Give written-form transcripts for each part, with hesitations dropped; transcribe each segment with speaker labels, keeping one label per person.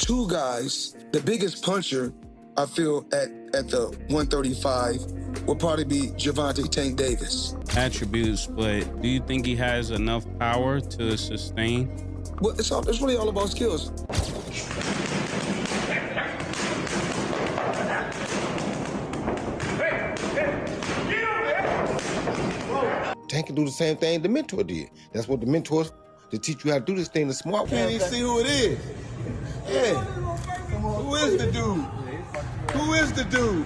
Speaker 1: two guys, the biggest puncher, I feel, at the 135 will probably be Gervonta Tank Davis.
Speaker 2: Attributes, but do you think he has enough power to sustain?
Speaker 1: Well, it's really all about skills.
Speaker 3: Tank can do the same thing the mentor did. That's what the mentors, to teach you how to do this thing the smart way.
Speaker 4: Can't even see who it is. Hey, who is the dude? Who is the dude?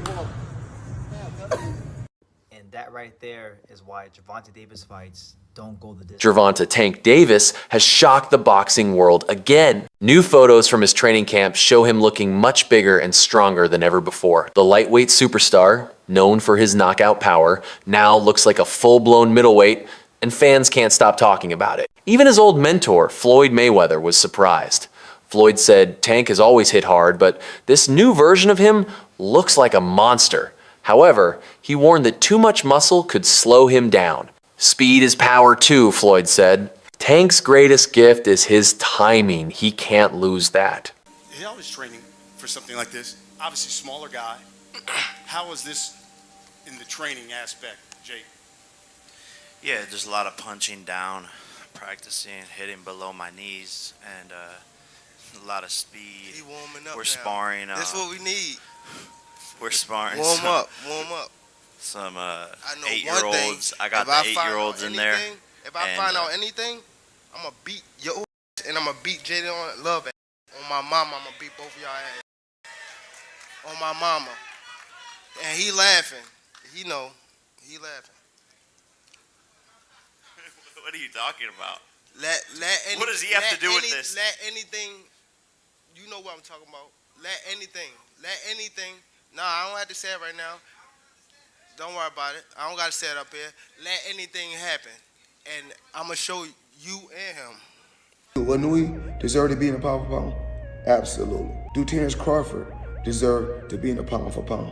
Speaker 5: And that right there is why Gervonta Davis fights don't go the distance.
Speaker 6: Gervonta Tank Davis has shocked the boxing world again. New photos from his training camp show him looking much bigger and stronger than ever before. The lightweight superstar, known for his knockout power, now looks like a full-blown middleweight, and fans can't stop talking about it. Even his old mentor, Floyd Mayweather, was surprised. Floyd said Tank has always hit hard, but this new version of him looks like a monster. However, he warned that too much muscle could slow him down. Speed is power too, Floyd said. Tank's greatest gift is his timing. He can't lose that.
Speaker 7: He's always training for something like this. Obviously, smaller guy. How is this in the training aspect, Jake?
Speaker 8: Yeah, just a lot of punching down, practicing, hitting below my knees, and a lot of speed.
Speaker 4: He warming up.
Speaker 8: We're
Speaker 4: now.
Speaker 8: sparring.
Speaker 4: That's what we need.
Speaker 8: We're sparring.
Speaker 4: Warm up.
Speaker 8: Some
Speaker 4: I know
Speaker 8: 8-year-olds. I got the 8-year-olds in there.
Speaker 4: If I find out anything, I'm going to beat your ass, and I'm going to beat Jaden on Love ass. On my mama, I'm going to beat both of y'all ass. On my mama. And he laughing. He know. He laughing.
Speaker 8: What are you talking about?
Speaker 4: What
Speaker 8: does he have to do with this?
Speaker 4: Let anything, you know what I'm talking about. Let anything. Nah, I don't have to say it right now. Don't worry about it. I don't got to say it up here. Let anything happen. And I'm going to show you and him.
Speaker 1: Will Nui deserve to be in the pound for pound? Absolutely. Do Terrence Crawford deserve to be in the pound for pound?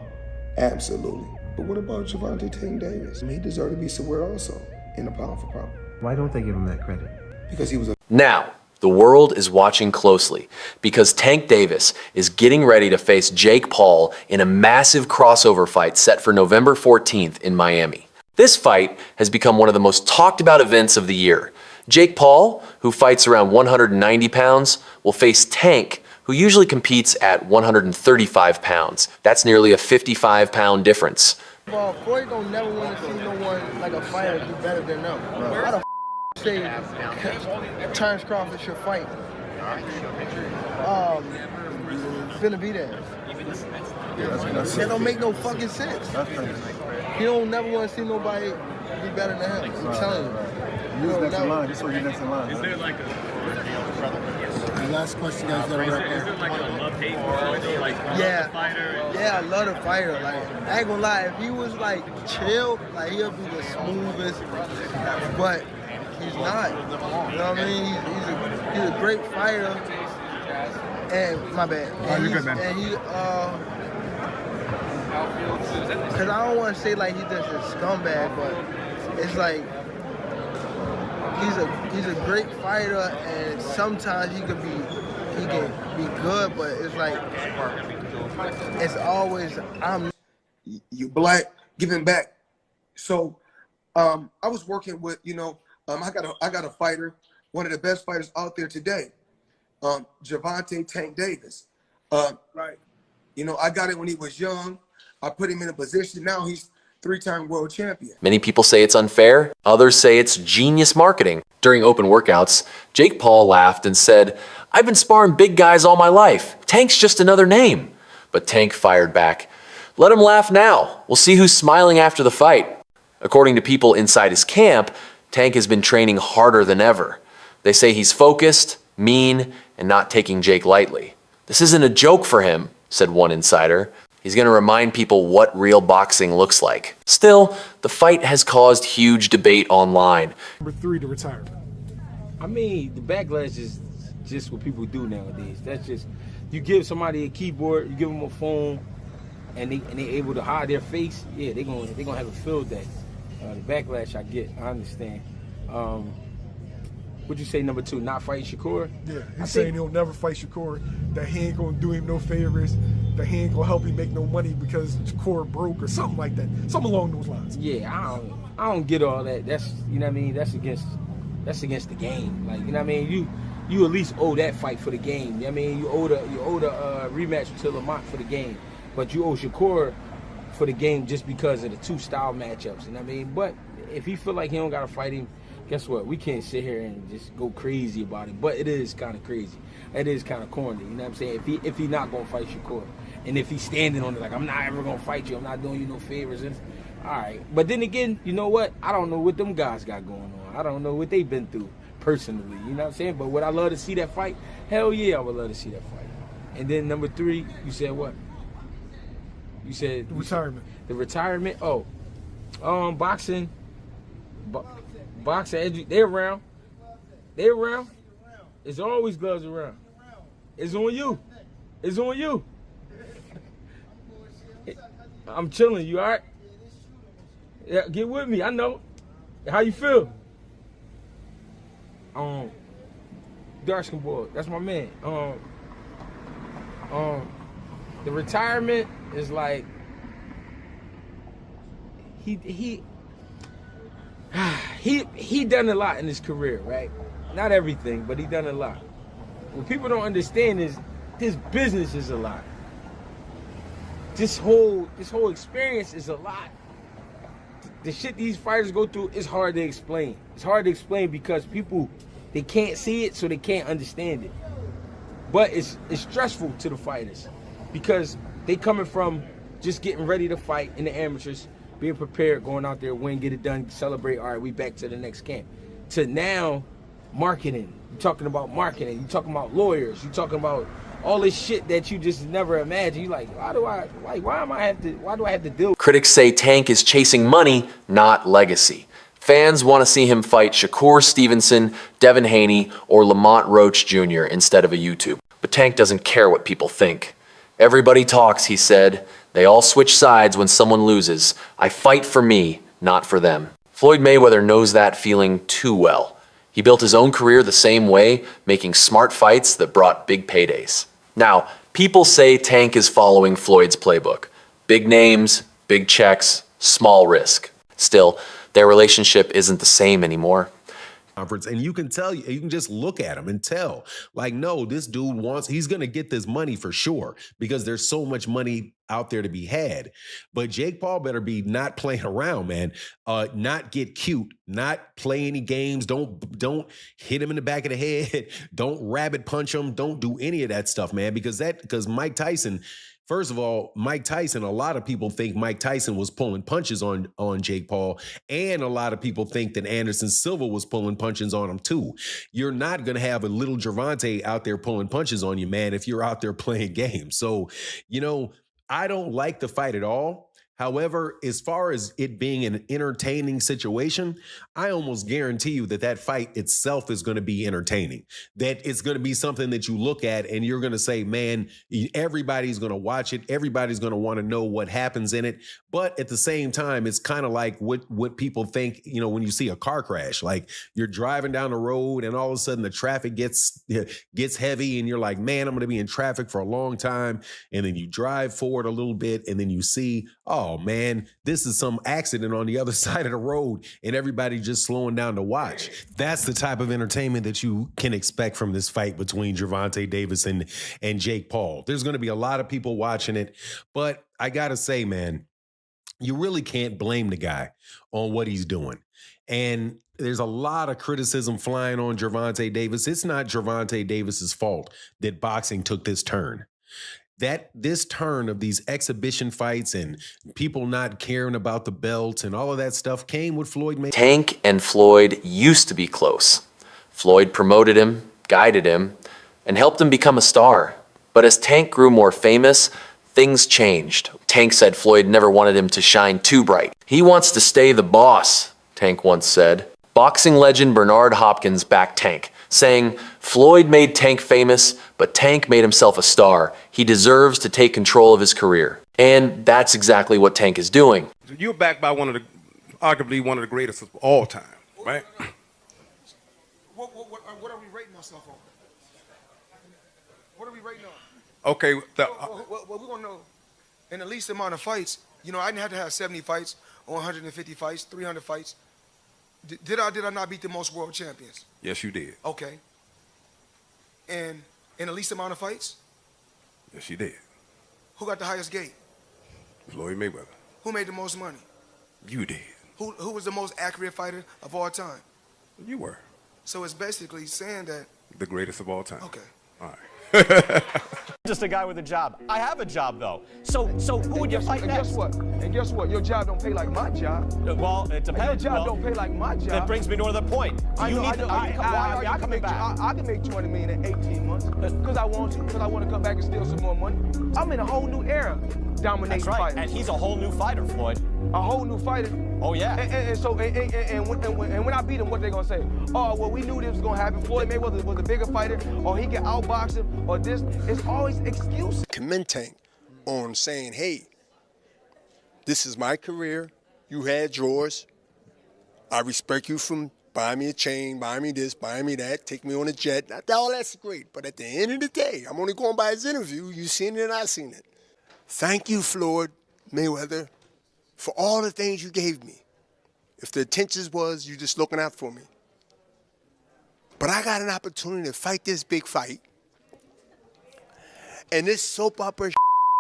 Speaker 1: Absolutely. But what about Gervonta Tank Davis? He deserved to be somewhere also in the pound for pound.
Speaker 9: Why don't they give him that credit?
Speaker 1: Because he was a...
Speaker 6: Now, the world is watching closely because Tank Davis is getting ready to face Jake Paul in a massive crossover fight set for November 14th in Miami. This fight has become one of the most talked about events of the year. Jake Paul, who fights around 190 pounds, will face Tank, who usually competes at 135 pounds. That's nearly a 55-pound difference.
Speaker 4: Well, Floyd don't never want to see no one like a fighter do better than them. How the say Terrence Crawford should fight Benavidez? That don't make no fucking sense. He don't never want to see nobody be better than him. I'm telling you.
Speaker 9: Who's next in line? Just so you're next in line.
Speaker 10: Is there like
Speaker 9: The last question, guys, that are up
Speaker 10: is there like a love-hate for Floyd though? Like,
Speaker 4: yeah,
Speaker 10: the fighter?
Speaker 4: yeah, I love the fighter. Like, I ain't gonna lie, if he was like chill, like he'll be the smoothest. But he's not. You know what I mean? He's a great fighter. And my bad.
Speaker 9: Oh, you're good, man.
Speaker 4: And he cause I don't want to say like he's just a scumbag, but it's like he's a great fighter, and sometimes he can be good, but it's like it's always
Speaker 1: You black, giving back. So I was working with, I got a fighter, one of the best fighters out there today, Gervonta Tank Davis. Right. I got it when he was young. I put him in a position. Now he's 3-time world champion.
Speaker 6: Many people say it's unfair. Others say it's genius marketing. During open workouts, Jake Paul laughed and said, "I've been sparring big guys all my life. Tank's just another name." But Tank fired back, "Let him laugh now. We'll see who's smiling after the fight." According to people inside his camp, Tank has been training harder than ever. They say he's focused, mean, and not taking Jake lightly. "This isn't a joke for him," said one insider. He's going to remind people what real boxing looks like. Still, the fight has caused huge debate online.
Speaker 11: Number 3 to retirement.
Speaker 12: I mean, the backlash is just what people do nowadays. That's just, you give somebody a keyboard, you give them a phone, and they able to hide their face. Yeah, they gonna have a field day. The backlash I get, I understand. What'd you say number 2? Not fight Shakur?
Speaker 9: Yeah, he's saying he'll never fight Shakur, that he ain't gonna do him no favors, that he ain't gonna help him make no money because Shakur broke or something like that. Something along those lines.
Speaker 12: Yeah, I don't get all that. That's, you know what I mean? That's against the game. Like, you know what I mean? You at least owe that fight for the game. You know what I mean? You owe the rematch to Lamont for the game. But you owe Shakur for the game just because of the 2 style matchups. You know what I mean? But if he feel like he don't gotta fight him, guess what? We can't sit here and just go crazy about it. But it is kind of crazy. It is kind of corny. You know what I'm saying? If he not gonna fight Shakur, and if he's standing on it like, I'm not ever gonna fight you, I'm not doing you no favors. And all right. But then again, you know what? I don't know what them guys got going on. I don't know what they've been through personally. You know what I'm saying? But would I love to see that fight? Hell yeah, I would love to see that fight. And then number 3, you said what? You said
Speaker 9: retirement.
Speaker 12: The retirement. Oh, boxing. Boxing. They're around. They're around. It's always gloves around. It's on you. It's on you. I'm chilling. You all right? Yeah, get with me. I know. How you feel? Dark skin boy. That's my man. The retirement is like he done a lot in his career, right? Not everything, but he done a lot. What people don't understand is this business is a lot. This whole experience is a lot. The shit these fighters go through is hard to explain. It's hard to explain because people, they can't see it, so they can't understand it. But it's stressful to the fighters because they coming from just getting ready to fight in the amateurs, being prepared, going out there, win, get it done, celebrate, all right, we back to the next camp. To now, marketing. You're talking about marketing. You're talking about lawyers. You're talking about all this shit that you just never imagined. You like, why do I have to deal with?
Speaker 6: Critics say Tank is chasing money, not legacy. Fans want to see him fight Shakur Stevenson, Devin Haney, or Lamont Roach Jr. instead of a YouTube. But Tank doesn't care what people think. Everybody talks, he said. They all switch sides when someone loses. I fight for me, not for them. Floyd Mayweather knows that feeling too well. He built his own career the same way, making smart fights that brought big paydays. Now, people say Tank is following Floyd's playbook. Big names, big checks, small risk. Still, their relationship isn't the same anymore.
Speaker 11: Conference, and you can tell, you can just look at him and tell, like, no, this dude he's going to get this money for sure because there's so much money out there to be had. But Jake Paul better be not playing around, man. Not get cute, not play any games. Don't hit him in the back of the head. Don't rabbit punch him. Don't do any of that stuff, man, because Mike Tyson. First of all, Mike Tyson, a lot of people think Mike Tyson was pulling punches on Jake Paul, and a lot of people think that Anderson Silva was pulling punches on him too. You're not going to have a little Gervonta out there pulling punches on you, man, if you're out there playing games. So, I don't like the fight at all. However, as far as it being an entertaining situation, I almost guarantee you that fight itself is going to be entertaining. That it's going to be something that you look at and you're going to say, man, everybody's going to watch it. Everybody's going to want to know what happens in it. But at the same time, it's kind of like what people think, when you see a car crash, like you're driving down the road and all of a sudden the traffic gets heavy and you're like, man, I'm going to be in traffic for a long time. And then you drive forward a little bit and then you see, oh man, this is some accident on the other side of the road and everybody just slowing down to watch.
Speaker 3: That's the type of entertainment that you can expect from this fight between Gervonta Davis and Jake Paul. There's going to be a lot of people watching it, but I got to say, man, you really can't blame the guy on what he's doing. And there's a lot of criticism flying on Gervonta Davis. It's not Gervonta Davis's fault that boxing took this turn. This turn of these exhibition fights and people not caring about the belts and all of that stuff came with Floyd Mayweather.
Speaker 6: Tank and Floyd used to be close. Floyd promoted him, guided him, and helped him become a star. But as Tank grew more famous, things changed. Tank said Floyd never wanted him to shine too bright. He wants to stay the boss, Tank once said. Boxing legend Bernard Hopkins backed Tank, saying, Floyd made Tank famous, but Tank made himself a star. He deserves to take control of his career. And that's exactly what Tank is doing.
Speaker 13: You're backed by arguably one of the greatest of all time, right?
Speaker 1: what are we rating ourselves on? What are we rating on?
Speaker 13: Okay.
Speaker 1: Well, we're going to know in the least amount of fights. You know, I didn't have to have 70 fights or 150 fights, 300 fights. Did I not beat the most world champions?
Speaker 13: Yes, you did.
Speaker 1: Okay. And in the least amount of fights?
Speaker 13: Yes, you did.
Speaker 1: Who got the highest gate?
Speaker 13: Floyd Mayweather.
Speaker 1: Who made the most money?
Speaker 13: You did.
Speaker 1: Who was the most accurate fighter of all time?
Speaker 13: You were.
Speaker 1: So it's basically saying that.
Speaker 13: The greatest of all time.
Speaker 1: Okay.
Speaker 13: All right.
Speaker 10: Just a guy with a job. I have a job though. So who would you fight next?
Speaker 9: And guess what? Your job don't pay like my job.
Speaker 10: Well, it depends.
Speaker 9: Your job don't pay like my job.
Speaker 10: That brings me to another point.
Speaker 9: I can make 20 million in 18 months because I want to. Because I want to come back and steal some more money. I'm in a whole new era, dominating
Speaker 10: That's right.
Speaker 9: fighters.
Speaker 10: And he's a whole new fighter, Floyd.
Speaker 9: A whole new fighter.
Speaker 10: Oh yeah.
Speaker 9: And when I beat him, what they gonna say? Oh well, we knew this was gonna happen. Floyd Mayweather was a bigger fighter, or he can outbox him, or this. It's always excuses.
Speaker 14: Commend Tank on saying, "Hey, this is my career. You had yours. I respect you from buying me a chain, buying me this, buying me that, take me on a jet. All that's great. But at the end of the day, I'm only going by his interview. You seen it and I seen it. Thank you, Floyd Mayweather, for all the things you gave me. If the intentions was you just looking out for me. But I got an opportunity to fight this big fight. And this soap opera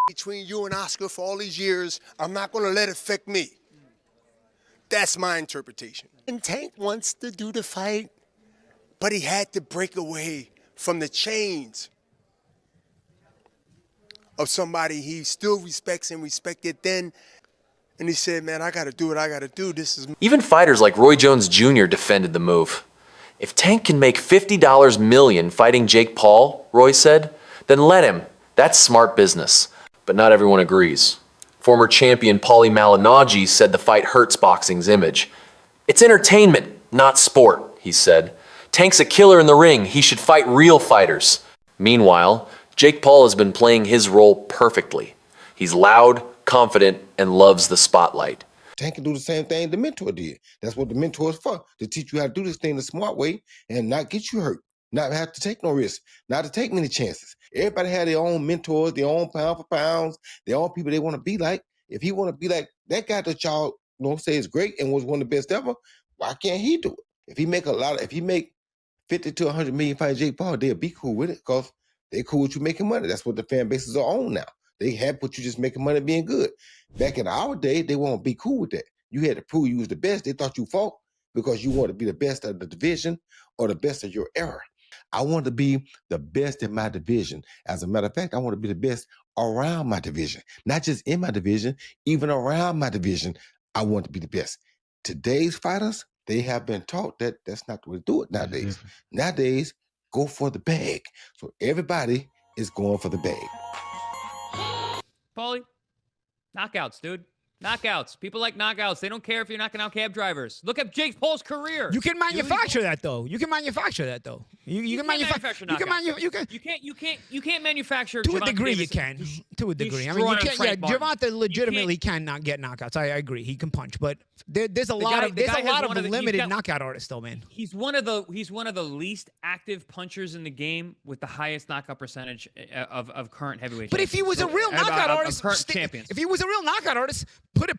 Speaker 14: between you and Oscar for all these years, I'm not going to let it affect me. That's my interpretation. And Tank wants to do the fight, but he had to break away from the chains of somebody he still respects and respected then. And he said, man, I got to do what I got to do. This is...
Speaker 6: Even fighters like Roy Jones Jr. defended the move. If Tank can make $50 million fighting Jake Paul, Roy said, then let him. That's smart business. But not everyone agrees. Former champion Paulie Malignaggi said the fight hurts boxing's image. It's entertainment, not sport, he said. Tank's a killer in the ring. He should fight real fighters. Meanwhile, Jake Paul has been playing his role perfectly. He's loud, confident, and loves the spotlight.
Speaker 15: Tank can do the same thing the mentor did. That's what the mentor is for, to teach you how to do this thing the smart way and not get you hurt, not have to take no risks, not to take many chances. Everybody had their own mentors, their own pound for pounds, their own people they want to be like. If he want to be like that guy that y'all say is great and was one of the best ever, why can't he do it? If he make 50 to 100 million fighting Jake Paul, they'll be cool with it because they cool with you making money. That's what the fan bases are on now. They happy with you just making money being good. Back in our day, they won't be cool with that. You had to prove you was the best. They thought you fought because you wanted to be the best of the division or the best of your era. I want to be the best in my division. As a matter of fact, I want to be the best around my division. Not just in my division, even around my division, I want to be the best. Today's fighters, they have been taught that that's not the way to do it nowadays. Nowadays, go for the bag. So everybody is going for the bag.
Speaker 16: Paulie, knockouts, dude. Knockouts. People like knockouts. They don't care if you're knocking out cab drivers. Look at Jake Paul's career.
Speaker 17: You can manufacture that though. You can manufacture that though. You can manufacture
Speaker 16: knockouts. You can't manufacture
Speaker 17: to a
Speaker 16: Gervonta
Speaker 17: degree.
Speaker 16: Davis.
Speaker 17: You can to a degree. I mean, you can't. Yeah, Gervonta legitimately cannot get knockouts. I agree. He can punch, but there's a lot of limited knockout artists though, man.
Speaker 16: He's one of the least active punchers in the game with the highest knockout percentage of current heavyweight.
Speaker 17: But if he was a real knockout artist, if he was a real knockout artist,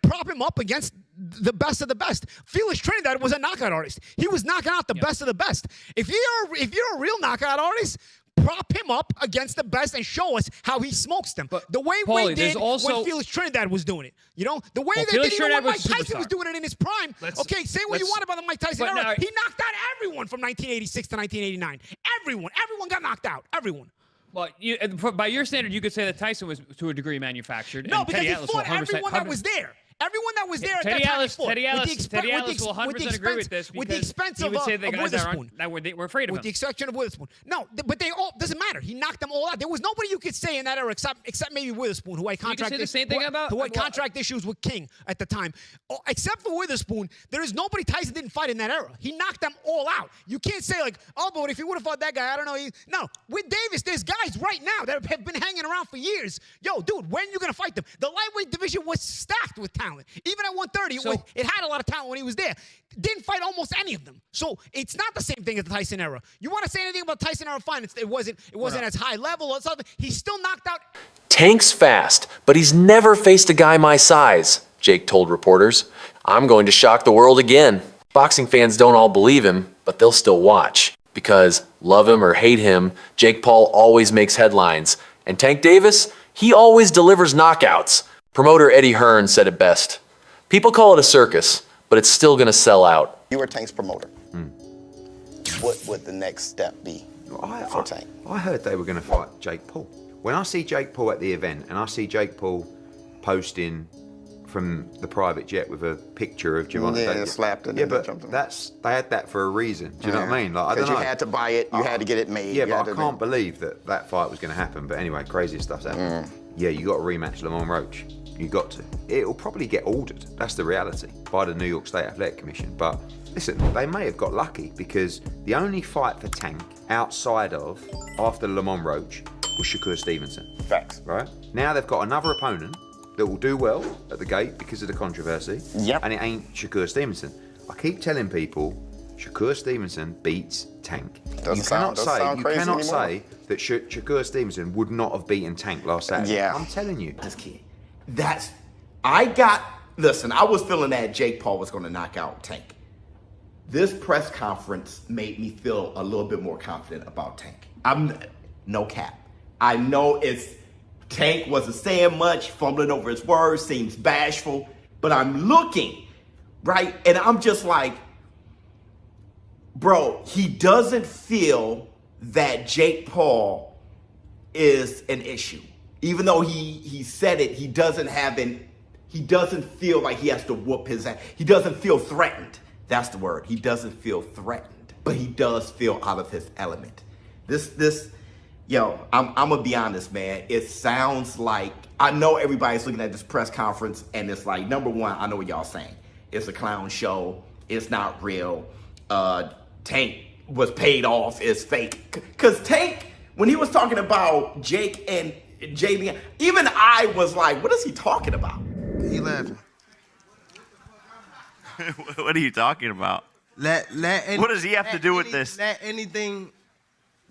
Speaker 17: prop him up against the best of the best. Felix Trinidad was a knockout artist. He was knocking out the best of the best. If you're a real knockout artist, prop him up against the best and show us how he smokes them. But the way
Speaker 16: Paulie,
Speaker 17: we did when Felix Trinidad was doing it. You know, the way they did it when Mike Tyson was doing it in his prime. Say what you want about the Mike Tyson era. He knocked out everyone from 1986 to 1989. Everyone got knocked out. Everyone.
Speaker 16: Well, by your standard, you could say that Tyson was to a degree manufactured.
Speaker 17: No,
Speaker 16: and
Speaker 17: because
Speaker 16: Teddy
Speaker 17: he
Speaker 16: Atlas
Speaker 17: fought everyone that was there. Everyone that was there at that time fought.
Speaker 16: Teddy Atlas will 100% agree with this
Speaker 17: with the expense of
Speaker 16: Witherspoon. That were afraid of him.
Speaker 17: With the exception of Witherspoon. No, but they all doesn't matter. He knocked them all out. There was nobody you could say in that era except maybe Witherspoon, who had contract issues with King at the time. Except for Witherspoon, there is nobody Tyson didn't fight in that era. He knocked them all out. You can't say like, oh, but if he would have fought that guy, I don't know. No, with Davis, there's guys right now that have been hanging around for years. Yo, dude, when you gonna fight them? The lightweight division was stacked with talent. Even even at 130, it had a lot of talent when he was there. Didn't fight almost any of them. So it's not the same thing as the Tyson era. You want to say anything about Tyson era? Fine. It wasn't as high level or something. He still knocked out.
Speaker 6: Tank's fast, but he's never faced a guy my size, Jake told reporters. I'm going to shock the world again. Boxing fans don't all believe him, but they'll still watch. Because, love him or hate him, Jake Paul always makes headlines. And Tank Davis, he always delivers knockouts. Promoter Eddie Hearn said it best. People call it a circus, but it's still gonna sell out.
Speaker 18: You were Tank's promoter. What would the next step be for Tank?
Speaker 19: I heard they were going to fight Jake Paul. When I see Jake Paul at the event and I see Jake Paul posting from the private jet with a picture of Gervonta.
Speaker 18: Yeah, slapped it.
Speaker 19: Yeah, but they had that for a reason. Do you know what I mean? Like, I don't know.
Speaker 18: Because you had to buy it, you had to get it made.
Speaker 19: Yeah, but I can't believe that fight was going to happen. But anyway, crazy stuff's happening. Yeah, you got to rematch Lamont Roach. You got to. It'll probably get ordered. That's the reality by the New York State Athletic Commission. But listen, they may have got lucky because the only fight for Tank outside of after Lamont Roach was Shakur Stevenson.
Speaker 18: Facts.
Speaker 19: Right? Now they've got another opponent that will do well at the gate because of the controversy.
Speaker 18: Yep.
Speaker 19: And it ain't Shakur Stevenson. I keep telling people Shakur Stevenson beats Tank. You cannot say that Shakur Stevenson would not have beaten Tank last Saturday.
Speaker 18: Yeah.
Speaker 19: I'm telling you.
Speaker 20: That's key. Listen, I was feeling that Jake Paul was going to knock out Tank. This press conference made me feel a little bit more confident about Tank. I'm no cap. I know Tank wasn't saying much, fumbling over his words, seems bashful, but I'm looking, right? And I'm just like, bro, he doesn't feel that Jake Paul is an issue. Even though he said it, he doesn't feel like he has to whoop his ass. He doesn't feel threatened. That's the word. He doesn't feel threatened, but he does feel out of his element. I'm gonna be honest, man. It sounds like, I know everybody's looking at this press conference and it's like, number one, I know what y'all saying. It's a clown show. It's not real. Tank was paid off. It's fake. Cause Tank, when he was talking about Jake and JB, even I was like, what is he talking about?
Speaker 4: He laughing.
Speaker 8: What are you talking about? What does he have to do with this?
Speaker 4: Let anything,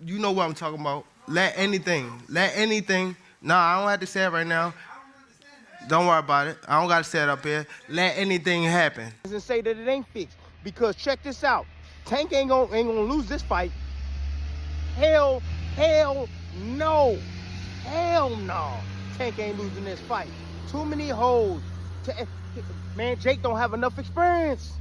Speaker 4: you know what I'm talking about. Let anything. Nah, I don't have to say it right now. Don't worry about it. I don't got to say it up here. Let anything happen.
Speaker 9: And say that it ain't fixed. Because check this out. Tank ain't gonna lose this fight. Hell no. Hell no. Tank ain't losing this fight. Too many holes. Man, Jake don't have enough experience.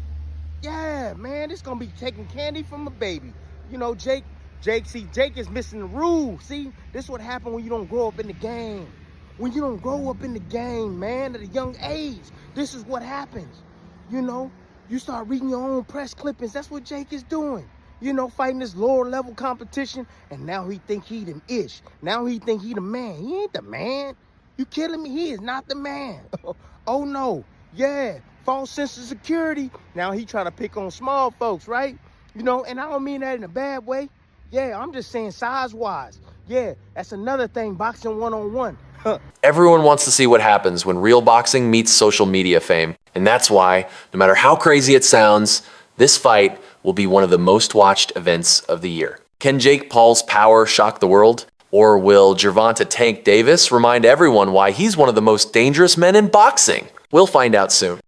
Speaker 9: Yeah, man, this gonna be taking candy from a baby. You know, Jake is missing the rules. See, this is what happens when you don't grow up in the game. When you don't grow up in the game, man, at a young age, this is what happens. You know, you start reading your own press clippings. That's what Jake is doing. You know, fighting this lower level competition, and now he think he the ish. Now he think he the man. He ain't the man. You kidding me? He is not the man. Oh no. Yeah, false sense of security. Now he trying to pick on small folks, right? You know, and I don't mean that in a bad way. Yeah, I'm just saying size-wise. Yeah, that's another thing, boxing one-on-one.
Speaker 6: Everyone wants to see what happens when real boxing meets social media fame. And that's why, no matter how crazy it sounds, this fight will be one of the most watched events of the year. Can Jake Paul's power shock the world? Or will Gervonta Tank Davis remind everyone why he's one of the most dangerous men in boxing? We'll find out soon.